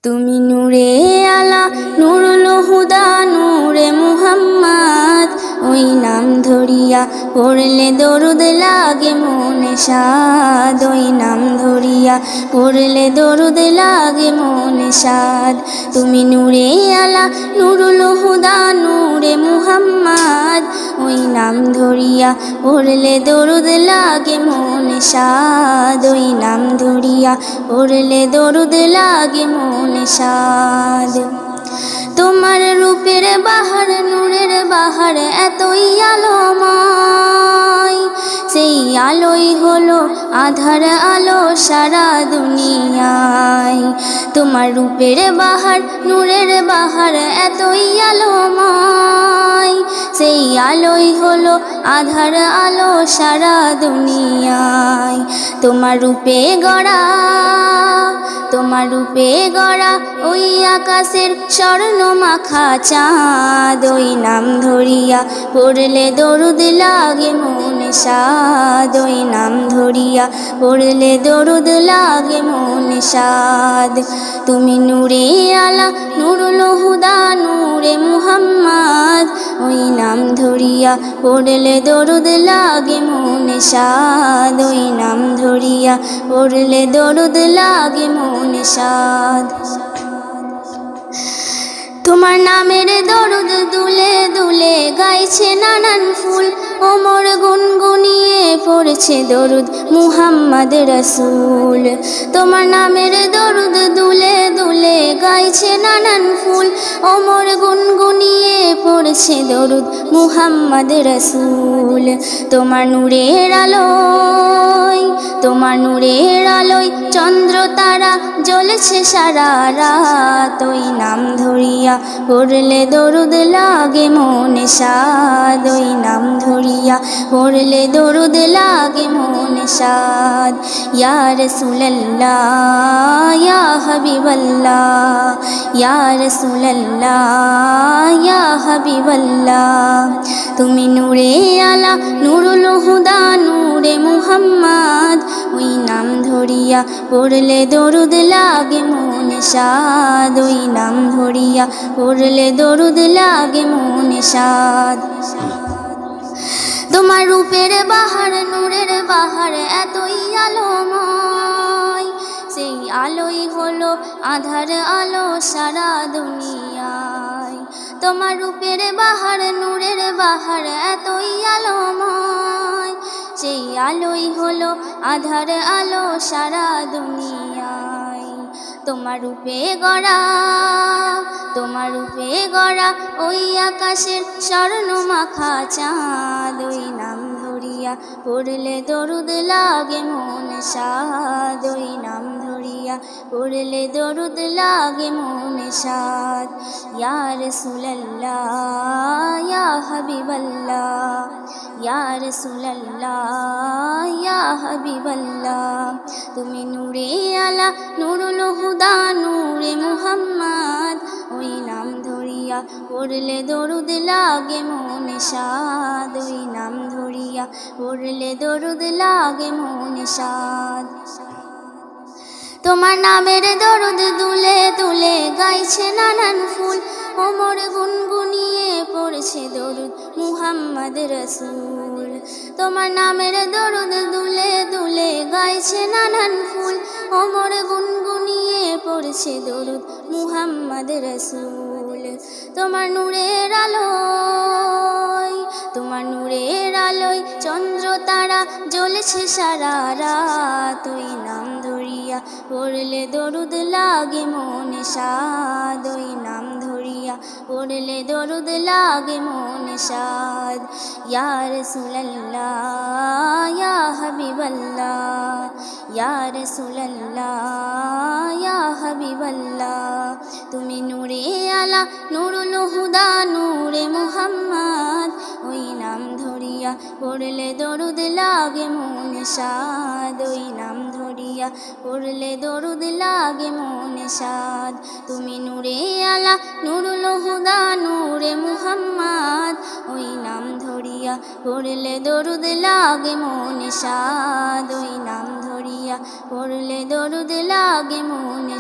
তুমি নূরে আলা নুরুল হুদা নূরে মুহাম্মদ, ওই নাম ধরিয়া পড়লে দরুদ লাগে মনে সাদ, ওই নাম ধরিয়া পড়লে দরুদ লাগে মনে সাদ। তুমি নূরে আলা নুরুল হুদা নূরে মুহাম্মদ, ওই নাম ধরিয়া পড়লে দরুদ লাগে মনে সাদ, ওই নাম ধরিয়া পড়লে দরুদ লাগে মনে সাদ। তোমার রূপের বাহার নূরের বাহার এতই আলোময়, সেই আলোই হলো আধার আলো সারা দুনিয়ায়। তোমার রূপের বাহার নূরের বাহার এতই আলোময়, সেই আলোই হলো আধার আলো সারা দুনিয়ায়। তোমার রূপে গড়া তোমার রূপে গড়া ওই আকাশের স্বর্ণ মাখা চাঁদ, ওই নাম ধরিয়া পড়লে দরুদ লাগে মনে সাদ, ওই নাম ধরিয়া পড়লে দরুদ লাগে মনে সাদ। তুমি নূরে আলা নুরুল হুদা নূরে মুহাম্মদ, ওই নাম ধরিয়া পড়লে দরুদ লাগে মনে সাদ, ওই নাম ধরিয়া পড়লে দরুদ লাগে মনে সাদ। তোমার নামের দরুদ দুলে দুলে গাইছে নানান ফুল, ওমর গুনগুনিয়ে পড়ছে দরুদ মুহাম্মদ রাসূল। তোমার নামের দরুদ দুলে দুলে গাইছে নানান ফুল, ওমর গুনগুনিয়ে পড়ছে দরুদ মুহাম্মদ রাসূল। তোমার নূরের আলোয় তোমার নূরের আলোয় চন্দ্র তারা জ্বলছে সারা রাত, ওই নাম ধরিয়া পড়লে দরুদ লাগে মনে সাদ, ওই নাম ধরিয়া পড়লে দরুদ লাগে মনে সাদ। ইয়া রাসূলুল্লাহ ইয়া হাবিবাল্লাহ, ইয়া রাসূলুল্লাহ ইয়া হাবিবাল্লাহ। তুমি নূরে আলা নুরুল হুদা নূরে মুহাম্মদ, ওই নাম ধরিয়া পড়লে দরুদ লাগে মনে সাদ, ওই নাম ধরিয়া পড়লে দরুদ লাগে মনে সাদ। তোমার রূপের বাহার নূরের বাহার এতই আলোময়, সেই আলোই হলো আধার আলো সারা দুনিয়ায়। তোমার রূপের বাহার নূরের বাহার এতই আলোময়, সেই আলোই হলো আধার আলো সারা দুনিয়ায়। তোমার রূপে গড়া ওই আকাশের স্বর্ণ মাখা চাঁদ, ওই নাম ধরিয়া পড়লে দরুদ লাগে মনে সাদ, ওই নাম ধরিয়া পড়লে দরুদ লাগে মনে সাদ। ইয়া রাসূলুল্লাহ ইয়া হাবিবাল্লাহ, ইয়া রাসূলুল্লাহ ইয়া হাবিবাল্লাহ। তুমি নূরে আলা নুরুল হুদা নূরে মুহাম্মদ, ওই নাম ধরিয়া পড়লে দরুদ লাগে মনে সাদ, ওই নাম ধরিয়া পড়লে দরুদ লাগে মনে সাদ। তোমার নামের দরুদ দুলে দুলে গাইছে নানান ফুল, ওমর গুনগুনিয়ে পড়ছে দরুদ মুহাম্মদ রাসূল। তোমার নামের দরুদ দুলে দুলে গাইছে নানান ফুল, ওমর গুনগুনিয়ে পড়ছে দরুদ মুহাম্মদ রাসূল। তোমার নূরের আলোয় চন্দ্র তারা জ্বলছে সারা রাত, ওই নাম ধরিয়া পড়লে দরুদ লাগে মনে সাদ, ওই নাম ধরিয়া পড়লে দরুদ লাগে মনে সাদ। ইয়া রাসূলুল্লাহ ইয়া হাবিবাল্লাহ, ইয়া রাসূলুল্লাহ ইয়া হাবিবাল্লাহ। তুমি নূরে আলা নুরুল হুদা নূরে মুহাম্মদ, ওই নাম ধরিয়া পড়লে দরুদ লাগে মনে সাদ, ওই নাম ধরিয়া পড়লে দরুদ লাগে মনে সাদ। তুমি নূরে আলা নুরুল হুদা নূরে মুহাম্মদ, ওই নাম ধরিয়া পড়লে দরুদ লাগে মনে সাদ, ওই নাম ধরিয়া পড়লে দরুদ লাগে মনে